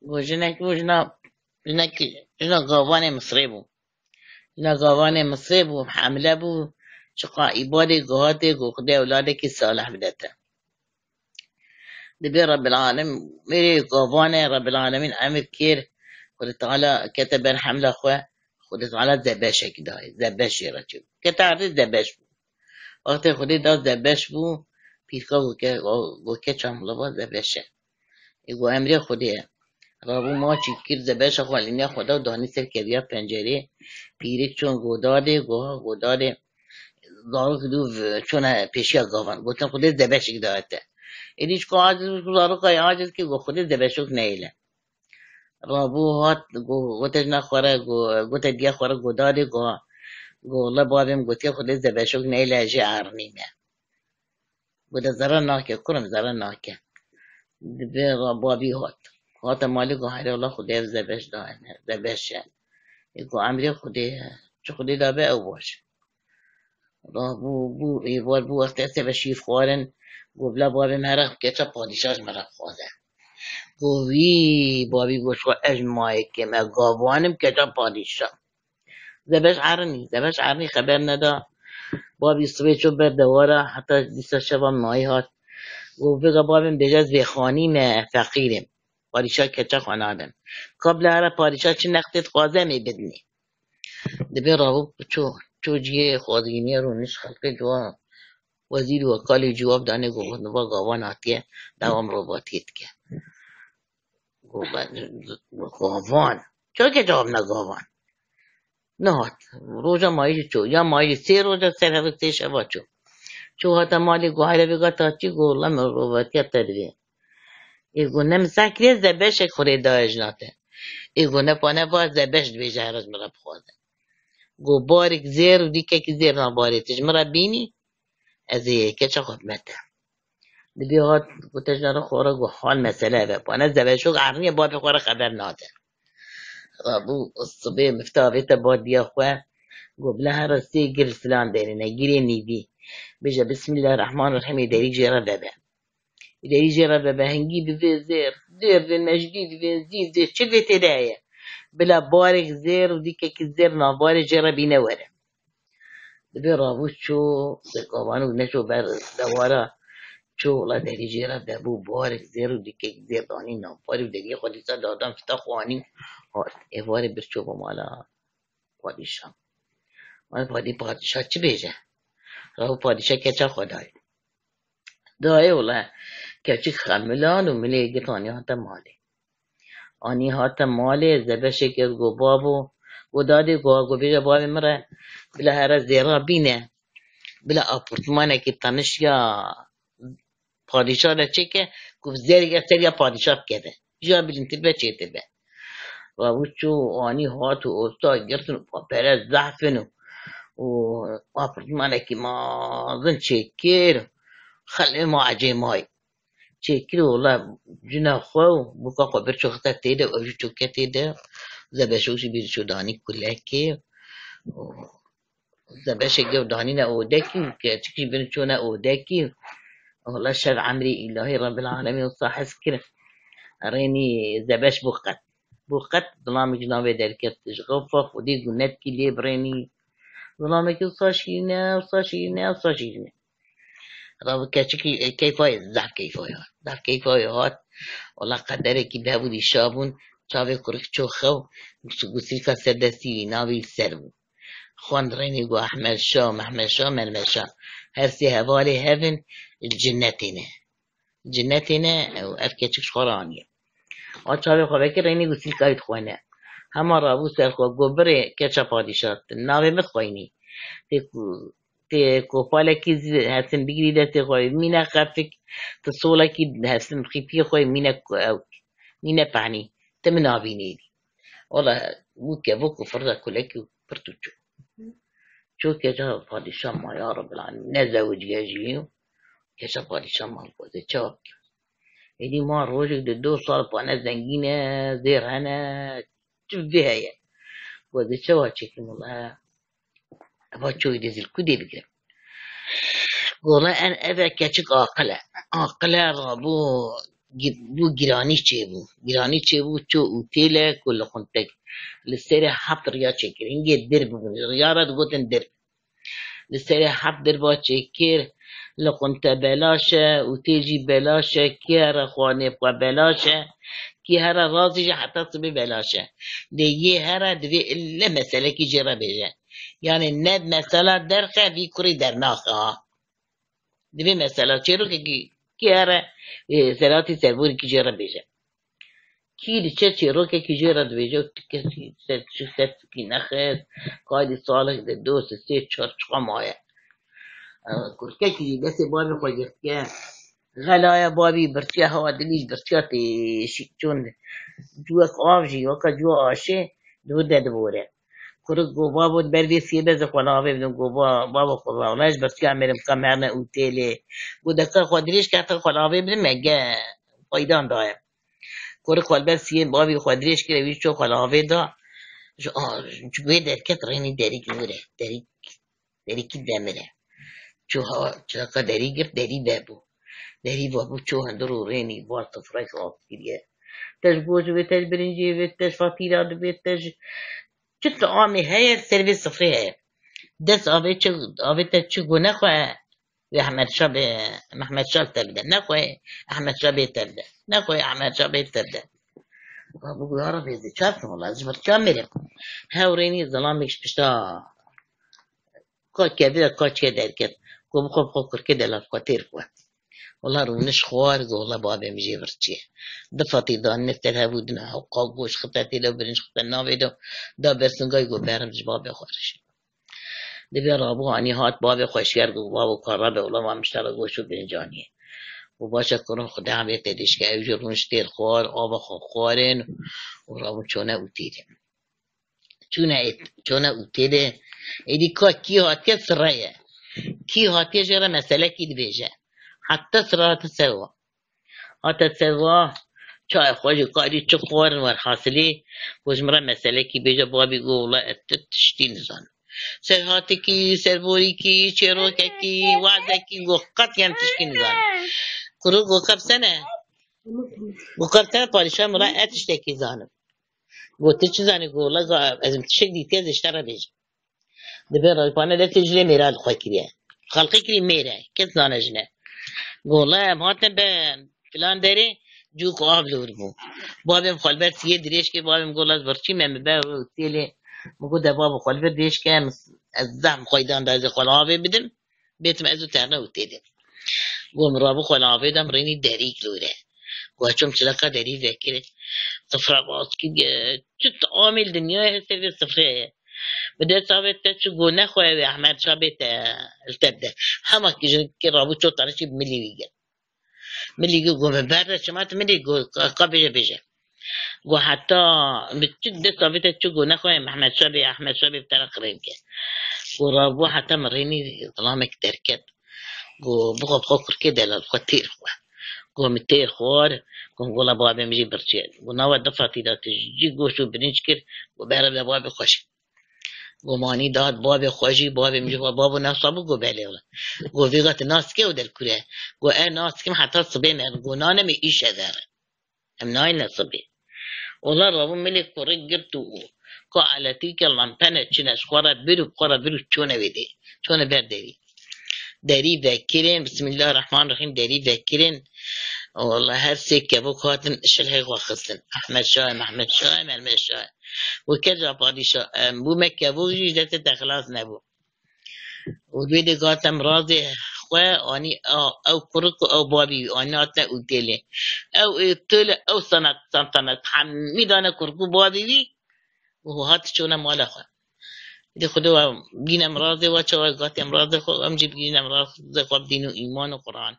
جنك جنك جنا قواني مصري بو. جنا قواني مصري بو حمله بو. شقا إبادة قهاتي قخدي أولادك الصالح بدته. دبي رب العالمين ميري قواني رب العالمين عمل كير. خد تعالى كتب الحملة أخوة. خد تعالى زباشك داي زباش رجل كتعرف زباش بو. وقت خودی داد زبش بو. پیرکا گوکه چاملا با زبشه. ایگو امری خودیه. رابو ما چیکیر زبش خالینه خدا دانی سر کبیا پنجره. پیرک چون گوداده دارو کدو چون پیشی گاوان گوتن خودی زبشک داده. ایدیش که عاجز دارو که عاجز که گو خودی زبشک نیله. رابو هات گوتش نخوره گوت دیگه خوره گوداده گو الله بابیم گوتی خودی زبشک نیله جه عرنیمه. بوده زرا ناکه کنم زرا ناکه دبی بابی هات مالی گو هری الله خودی زبش داینه زبشه گو امری خودی چه خودی دابه او باش را بو ایوار بو وقت است به شیر خوارن گو بلا بابی مرا که چه پادشاش مرا خوازه گو وی بابی گوش خوا اجماعی که ما گاوانم که چه پادشاه زبش عرنی خبر ندا بابی صبح چو بر دواره حتی دیسا شبا ماهی هات و بگا بابم بجز به خانیم فقیرم پادشاه کچه خانادم قبل هر پادشاه چه نقطت خوازه می بدنی دبی رابو چو جیه خوازگینی رو نش خلق جوا وزیر وکالی جواب دانه گو نوا گاوان آتیه دوام رو باتیت که گاوان چو که جواب نه گاوان نه هات روزا مایش چو یا مایش 3 روزا سر هفته شبا چو هاتا مالی گو هایره بگا تا چی گو لم رو باتیت تدویه ایگو نمسکری زبش خوری دایج ناته ایگو نپانه باز زبش دوی جهرز مرا بخوازه گو باریک زیر و دیکه که زیر نباریتش مرا بینی از که چه خدمته دبی هات گو تجنه خوره گو حال مسئله بپانه زبشو عرنی باب خوره خبر ناده ابو الصبي مفتاح بيتا بود يا اخوة قبل لها رسي جر فلان ديننا جري نيدي بيجا بسم الله الرحمن الرحيم يدري جرى بابا يدري جرى بابا هنجي بفي زير المجديد في زيد زير شد تدايا بلا بارك زير وديك الزير نابارك جرى بينا ورا دبي رابوش شو قوانو نشو بر دوارا شو لا داري جرى بابو بارك زير وديك زير داني نابارك ودري خودي دادم فتا خواني ایواری برچو با مالا پادشاه مال پادشاه چی بیجه راهو پادشاه که چه خدای دایه اولا که چی خملان و ملی گتانی هاتا مالی آنی هاتا مالی زبشه که گو بابو گو دادی گو بیجه بابی مره بلا هر زیرا بینه بلا اپورتمانه که تنش یا پادشاه را چه که گو زیر یا پادشاه بکده جا بلین تلبه چه تلبه و وچو آنی هاتو اوستا گرتن پره زحفنو و آپارتمانه که ما زن چکر خلی ما عجیمای چکر والله جنا خو بکا خو برچو خطا تیده و جو چوکه تیده زبشوشی بیر شو دانی کله که زبشه گو دانی نه اودکی که چکی برچو نه اودکی والله شر عمري إلهي رب العالمين وصح سكر ريني زبش بوقت ظلام جنابي دركت غفف ودي قنات كي لي بريني ظلامك وصاشينا رابو كاشكي كيفاي زعف كيفاي هات والله قدرك ده بودي شابون شابي كورك شو خو قسيكا سدسي ناوي السربو خوان ريني قو أحمد شاه مرمى شاه هرسي هوالي هفن الجنتنا وأفكاتش خورانية شابي خوابك ريني قسيكا يتخوانا هما رابو سرخوا قبري كاتشا پادشات ناوي متخويني تی کوپاله کی هستن بگیری دستی خوی مینا خفک تصولا کی هستن خیپی خوی مینا پانی تم نابینی والله بوكا بوكو فردا كلك برتوچو شو كجا پادشاه ما يا رب العالمين نزوج يجيو كجا پادشاه ما بوده چاك ایدی ما روزك ده 2 سال پانه زنگینه زیر هنه چو بهايه بوده چوا چکم والله ابا چوي دزل كودي بقرب والله أنا أبا كاتشك عاقلة رابو بو گرانی چه بو چو اوتیل کل خونتک لسر حفت ریا چکر هنگی در ببین ریارت گوتن در لسر حفت در با چکر لقنت بلاشه اوتیجی بلاشه کی هر خوانه بقا بلاشه کی هر رازی حتی صبح بلاشه دیگه هر دوی الا مسئله کی جرا بیجه یعنی ند مسئله در خیلی کری در ناخه ها دوی مسئله چه رو که کی هر سراتی سربوری کی جرا بیجه کی چه رو که کی جرا بیجه کسی ست کی نخست قایدی سالک ده دو سه چهار چقا مایه کرکه کی دست بابی خود که غلایا بابی برچه هوا دلیش برچه چون جوا آبجی وکا جوا آشه دو دد بوره کرک گو بابو بردی سیبه زخواناوه بدون گو بابو خواهش برچه میرم کامرنه اوتیله گو دکا خودریش که حتی خواناوه بدون مگه پایدان دایم کرک خالبر سیب بابی خودریش که رویش چو خواناوه دا جوی درکت رینی دری گوره دری کی دمره چو چرا دری گرد دری بابو دری بابو چو هندرو رینی بار تفرق آب کریه تش گوش به تش برنجی به تش فاتیرا به تش چت آمی هی سرویس صفری هی دست آبی تش چو گونه خواه احمد شاب محمد شاب تبده نخواه احمد شاب تبده نخواه احمد شاب تبده بابو یارا بیزی چاپ والله از بر چام میرم هاورینی ظلامش پشتا کات کردی کات که درکت گم خوب کرکه دلار کاتیر خواه والله رونش خوارج والله بابي مجي برتشي دفاتي دا نفتها ودنا وقاقوش خطاتي لو برنش خطا ناوي دا برسنگاي گو برمج بابي خورش دبي رابو عني هات بابي خوش کرد و بابو قربه والله ما مشترى گوشو برنجانيه و باشا کرم خدا هم يتدش که اوجه رونش تير خوار آبا خوارن و رابو چونه اوتيره چونه اوتيره ایدی که کی هاتیه سرائه کی هاتیه جره مسئله کی دبیجه حتى صراحة سوا حتى سوا چای خوشی کاری چه خورن و حاصلی وجمره مسئله کی بیجا بابی گو والله تشتی نزان سرحاتی کی سربوری کی چیروکه کی وعده کی گو قطعا تشتی نزان کرو گو کب سنه گو کب سنه پادشاه مرا اتشتی کی زانم گو تچ زانی گو والله ازم تشک دیتی از اشتره بیجا دبی رای پانه ده تجلی میراد خواه کریه خلقی کری میره کس زانه جنه والله ما به فلان داری جو قاب لوربو بابم خالبر سیه دریش که بابم گول از برچی من به وسیله مگو ده باب خالبر دیش که از زحم خایدان دازه خالابه بدم بیتم ازو ترنه وتیده گم رابو خالابه دم رینی دری کلوره گوچم چلاکا دری ذکره صفر باز کی چت عامل دنیا سرویس صفره بده ثابت تشو گو نخواه و احمد ثابت التبده همه که رابو چو ترشی ملی ویگه ملی گو بعد شما ملی گو قابل بيجي گو حتی بتشد ثابت تشو گو نخواه احمد شابي بتاع قريب كه گو رابو حتى مريني ظلامك تركت گو بقى بخوكر كده للخطير گو متير خوار گو والله بابي مجي برشي گو نوا دفعتي دا تجي گو شو برنج كر گو بهرب بابي خوش گو مانی داد باب خوشی باب میگه بابو نصابو گو بله ولی گو ویگات ناس که ودل کره گو ناس کم حتی صبح من گو نانم ایش داره هم نای نصبه والله رابو ملك كوريك جرتو كو على تيك اللامبانة تشنش خورا برو چونه ويدي چونه برداري داري ذاكرين بسم الله الرحمن الرحيم داري ذاكرين والله هر سكة بو كاتن شلهي وخصن أحمد شاه محمد شاه ملمس شاه وكذا بادشاه بو مكة بو جيدة تخلاص نبو وبيدي قاتم راضي خوا اني او كرك او بابي انا اتنا قلتلي او ابتلى او سنة حميدانا كركو بابي بي وهو هات شونا مالا خوا دي خدوا بينا مرازي وچوا قاتم راضي خو امجي بينا مرازي خو دين و ايمان و قرآن